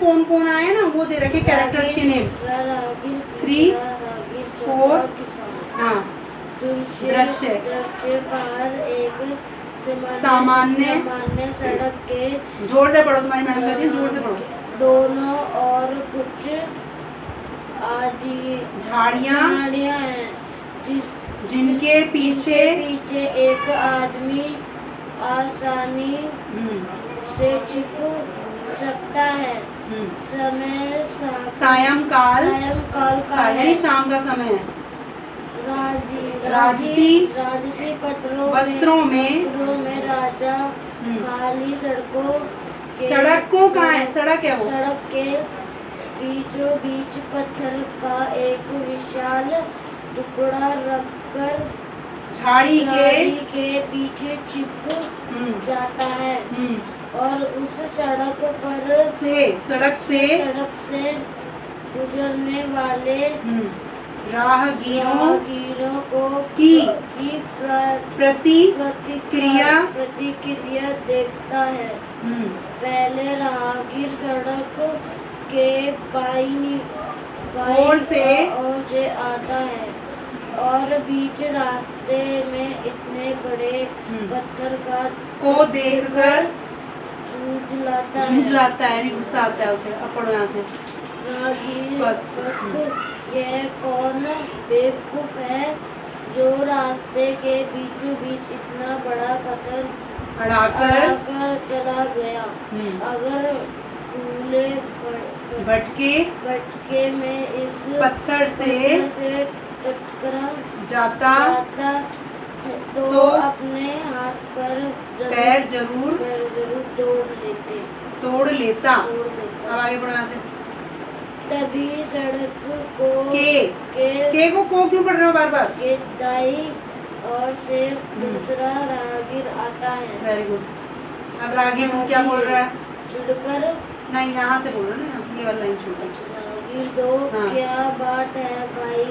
कौन कौन आए ना वो दे रखे कैरेक्टर्स के नेम। 3 4 हाँ दृश्य बाहर एक सामान्य सड़क के जोर से पढ़ो, तुम्हारी मैडम कहती है जोर से पढ़ो। दोनों और कुछ आदि झाड़ियाँ हैं जिनके पीछे एक आदमी आसानी से छिप सकता है। समय सायंकाल का यानी शाम का समय है। राजसी वस्त्रों में राजा खाली सड़क को कहाँ है, सड़क है वो, सड़क के बीचों बीच पत्थर का एक विशाल टुकड़ा रखकर झाड़ी के पीछे छिप जाता है और उस सड़क से गुजरने वाले राहगीरों की प्रतिक्रिया देखता है। पहले राहगीर सड़क के बाईं ओर से आता है और बीच रास्ते में इतने बड़े पत्थर को देखकर झुंझलाता है, गुस्सा आता है उसे। अब पढ़ो यहाँ से। यह कौन बेवकूफ है जो रास्ते के बीचों बीच इतना बड़ा पत्थर अड़ाकर चला गया। अगर भूले भटके में इस पत्थर से टकरा जाता तो अपने हाथ पर पैर जरूर तोड़ लेता। अब आगे बढ़ो यहाँ से। तभी सड़क को को क्यों पढ़ रहे हो बार बार? के दाई और से दूसरा राहगीर आता है। Very good. अब राहगीर क्या बोल रहा है? छुड़कर नहीं, यहाँ से बोल रहा है ना, ये वाला लाइन छोटा। राहगीर दो क्या बात है भाई,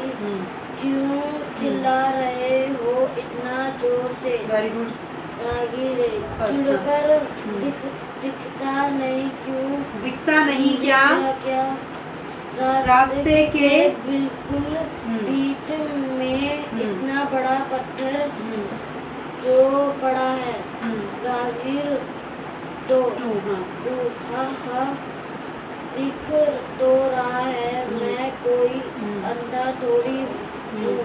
क्यों चिल्ला रहे हो इतना जोर से? Very good. राहगीर छुड़कर दिखता नहीं क्यों? दिखता नहीं क्या? रास्ते के बिल्कुल बीच में इतना बड़ा पत्थर जो पड़ा है। राहगीर दो हाँ दिख तो रहा है, मैं कोई अंधा थोड़ी हूँ,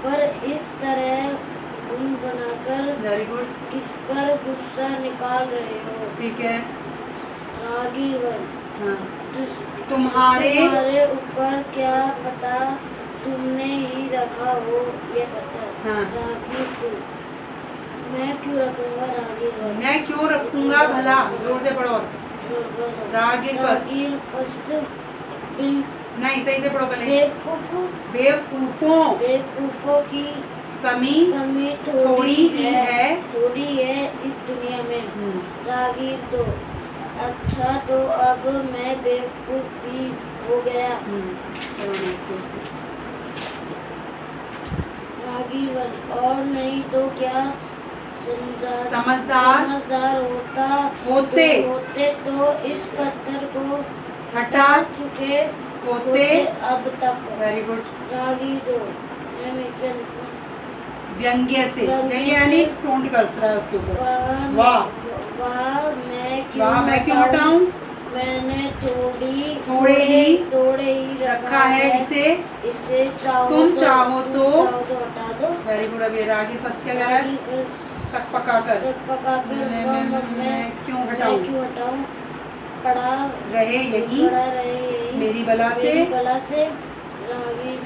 पर इस तरह तुम बनाकर वेरी गुड किस पर गुस्सा निकाल रहे हो? ठीक है। राहगीर तुम्हारे ऊपर क्या पता तुमने ही रखा हो ये पत्थर। राहगीर मैं क्यों रखूंगा? राहगीर मैं क्यों रखूंगा भला? जोर से पढ़ो। राहगीर फर्स्ट नहीं, सही से पढ़ो पहले। बेवकूफों की कमी थोड़ी है इस दुनिया में। राहगीर तो अच्छा, तो अब मैं बेवकूफ भी हो गया। राहगीर और नहीं तो क्या, समझदार होते तो इस पत्थर को हटा चुके होते अब तक। Very good. राहगीर व्यंग्य से, यानी टोंट कस रहा है उसके ऊपर। वाह मैं क्यों हटाऊं? मैंने थोड़े ही रखा है इसे तुम चाहो तो हटा दो। Very good. अभी राहगीर फर्स्ट क्या कह रहा है? सक पकाकर मैं क्यों हटाऊं? पड़ा रहे यही मेरी बला से। राहगीर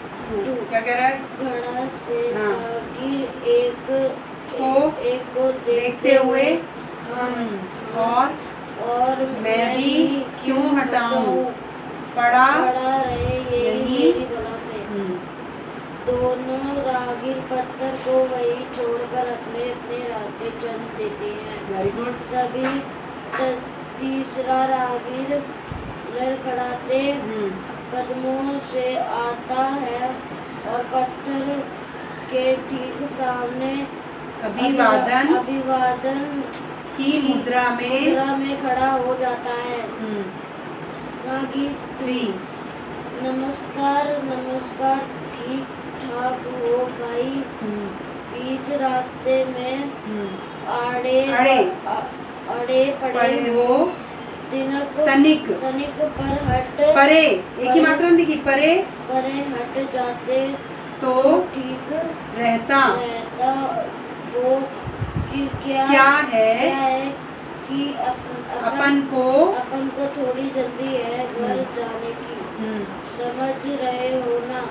क्या कह रहा है? घड़ा से राहगीर एक को देखते हुए और मैं भी क्यों हटाऊं? पड़ा रहे यही बला से। दोनों राहगीर पत्थर को वही छोड़कर अपने रास्ते चल देते हैं। Very good. तभी तीसरा राहगीर लड़खड़ाते कदमों से आता है और पत्थर के ठीक सामने अभिवादन की मुद्रा में खड़ा हो जाता है। रागी 3 नमस्कार नमस्कार ठीक ठाक हो भाई बीच रास्ते में आड़े अड़े पड़े हो तनिक पर हट परे, एक ही मात्रा में देखिए, परे हट जाते तो ठीक रहता वो कि क्या है कि अपन को थोड़ी जल्दी है घर जाने की समझ रहे हो ना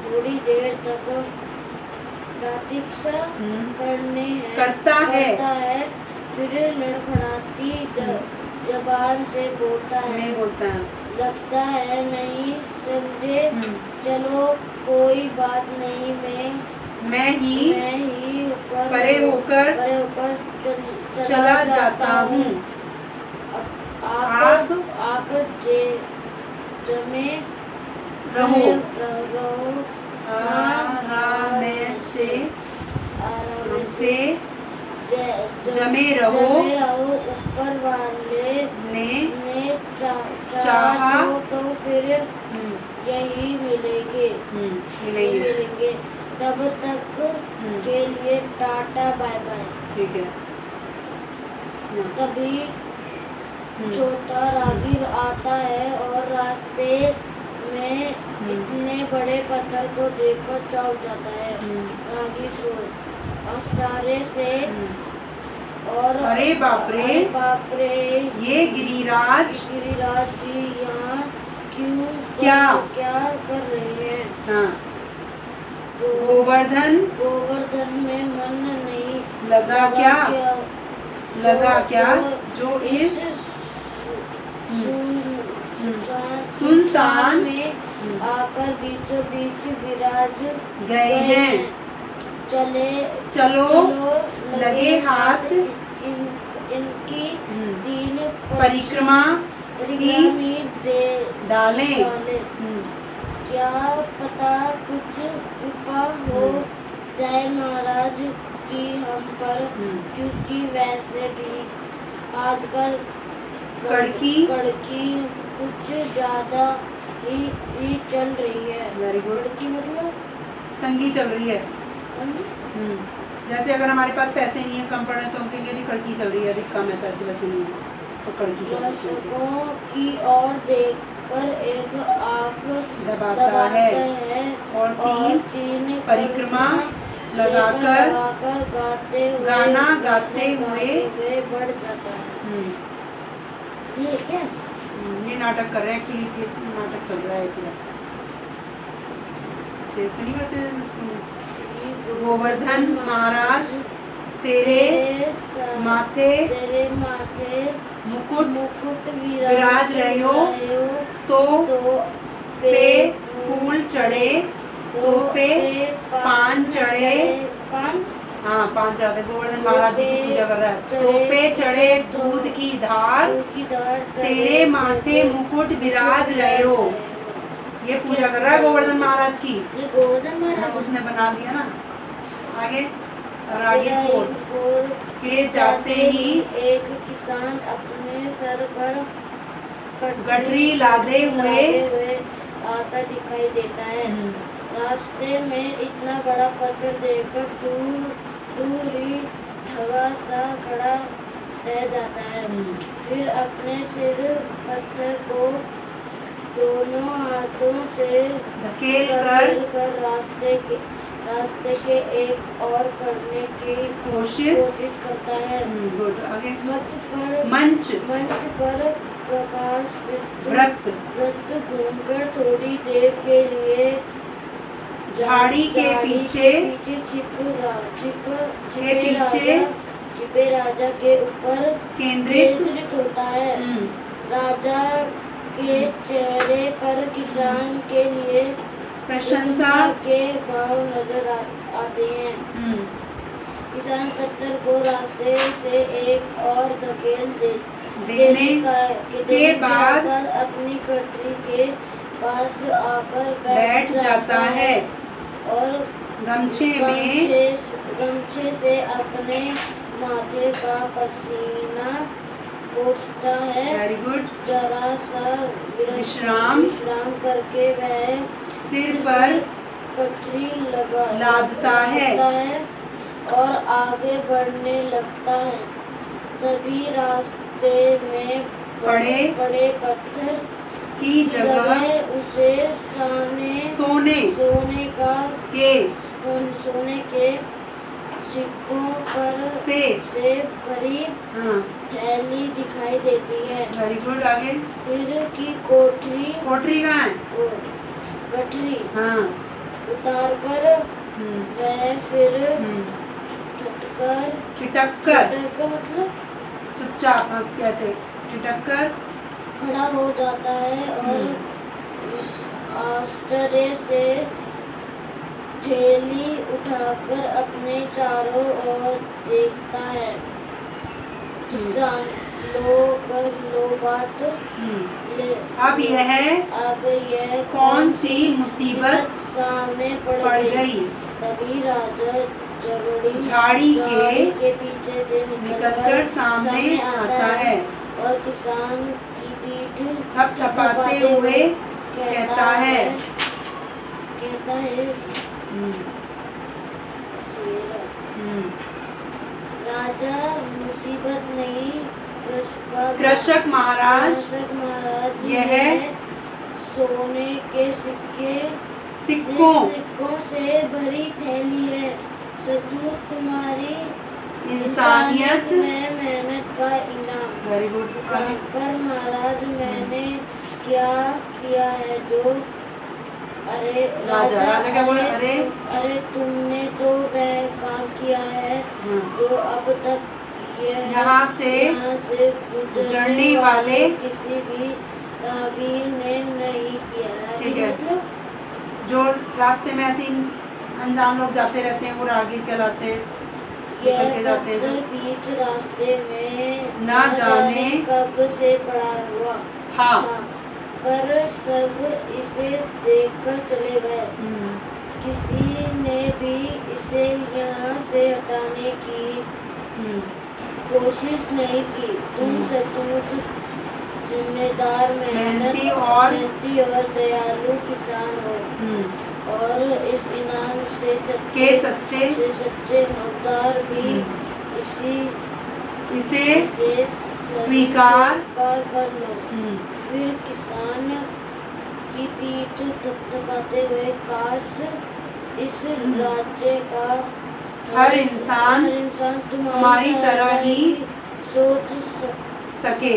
थोड़ी देर तक प्रतीक्षा करता है फिर लड़खड़ाती जबान से बोलता है लगता है नहीं समझे चलो कोई बात नहीं मैं ही परे होकर चला जाता हूँ आप जमे रहो आराम से जमे रहो ऊपर वाले ने चाहा तो फिर यही मिलेंगे तब तक के लिए टाटा बाय बाय। ठीक है। तभी चौथा राहगीर आता है और रास्ते में इतने बड़े पत्थर को देखकर चौंक जाता है। राहगीर को आश्चर्य से और अरे बाप रे ये गिरिराज जी यहाँ क्या कर रहे हैं? हाँ। गोवर्धन में मन नहीं लगा क्या जो इस सुनसान में आकर बीचों बीच विराज गए हैं। चलो लगे हाथ इनकी तीन परिक्रमा ही डालें। क्या पता कुछ कृपा हो जाए महाराज की हम पर क्योंकि वैसे भी आजकल कड़की कुछ ज्यादा ही चल रही है। Very good. कड़की मतलब तंगी चल रही है। जैसे अगर हमारे पास पैसे नहीं है, कम पड़े तो हम कहेंगे भी कड़की चल रही है, अभी कम है, पैसे वैसे नहीं है तो कड़की दर्शकों की ओर देखकर एक आँख दबाता है और तीन परिक्रमा लगाकर गाना गाते हुए बढ़ जाता है। ये क्या? ये नाटक कर रहे हैं एक्चुअली, नाटक चल रहा है पूरा, स्टेज पे नहीं करते थे स्कूल में। गोवर्धन महाराज तेरे माथे मुकुट विराज रहे हो तो पे फूल चढ़े तो पे पान चढ़े। हाँ, पान चढ़ाते। गोवर्धन महाराज जी की पूजा कर रहा है। तो पे चढ़े दूध की धार तेरे माथे मुकुट विराज रहे हो। ये पूजा कर रहा है गोवर्धन महाराज की। ये गोवर्धन महाराज उसने बना दिया ना। आगे रागी 4 के जाते ही एक किसान अपने सर पर गठरी लादे हुए आता दिखाई देता है। रास्ते में इतना बड़ा पत्थर देखकर दूर ही ढगा सा खड़ा रह जाता है। फिर अपने सिर पत्थर को दोनों हाथों से धकेल कर रास्ते के एक और करने की कोशिश करता है। गुड। आगे मंच पर प्रकाश व्रत घूमकर थोड़ी देर के लिए झाड़ी के पीछे छिपे राजा के ऊपर केंद्रित होता है। राजा के चेहरे पर किसान के लिए प्रशंसा के भाव नजर आते हैं। किसान पत्थर को रास्ते से एक और धकेल देने के बाद अपनी गठरी के पास आकर बैठ जाता है और गमछे से अपने माथे का पसीना पहुँचता है। Very good. जरा सा विश्राम करके वह सिर पर कटरी लादता है और आगे बढ़ने लगता है। तभी रास्ते में बड़े पत्थर की जगह उसे सोने के सिक्कों पर से भरी थैली दिखाई देती है। Very good. आगे सिर की कोठरी कहाँ है? गठरी हाँ। उतार कर वह फिर ठिठक कर मतलब चुपचाप हंस कैसे ठिठक कर खड़ा हो जाता है और आश्चर्य से थैली उठाकर अपने चारों ओर देखता है। किसान बात अब यह कौन सी मुसीबत सामने पड़ गई। तभी राजा झाड़ी के पीछे से निकलकर सामने आता है और किसान की पीठ थपथपाते हुए कहता है राजा मुसीबत नहीं, कृषक महाराज यह सोने के सिक्कों से भरी थैली है। सचमुच तुम्हारी इंसानियत में मेहनत का इनाम। Very good. पर महाराज मैंने क्या किया है जो अरे राजा क्या बोला? अरे तुमने तो वह काम किया है जो अब तक यहाँ से गुजरने वाले किसी भी राहगीर ने नहीं किया है। ठीक है। मतलब जो रास्ते में ऐसे अनजान लोग जाते रहते हैं वो राहगीर कहलाते हैं। यह पत्थर बीच रास्ते में न जाने कब से पड़ा हुआ था, पर सब इसे देखकर चले गए। किसी ने भी इसे यहाँ से हटाने की कोशिश नहीं की। तुम सचमुच जिम्मेदार, मेहनती और दयालु किसान हो और इस इनाम से सच्चे हकदार भी इसे स्वीकार कर लो। फिर किसान की पीठ थपथपाते हुए काश इस राज्य का हर इंसान तुम्हारी तरह ही सोच सके।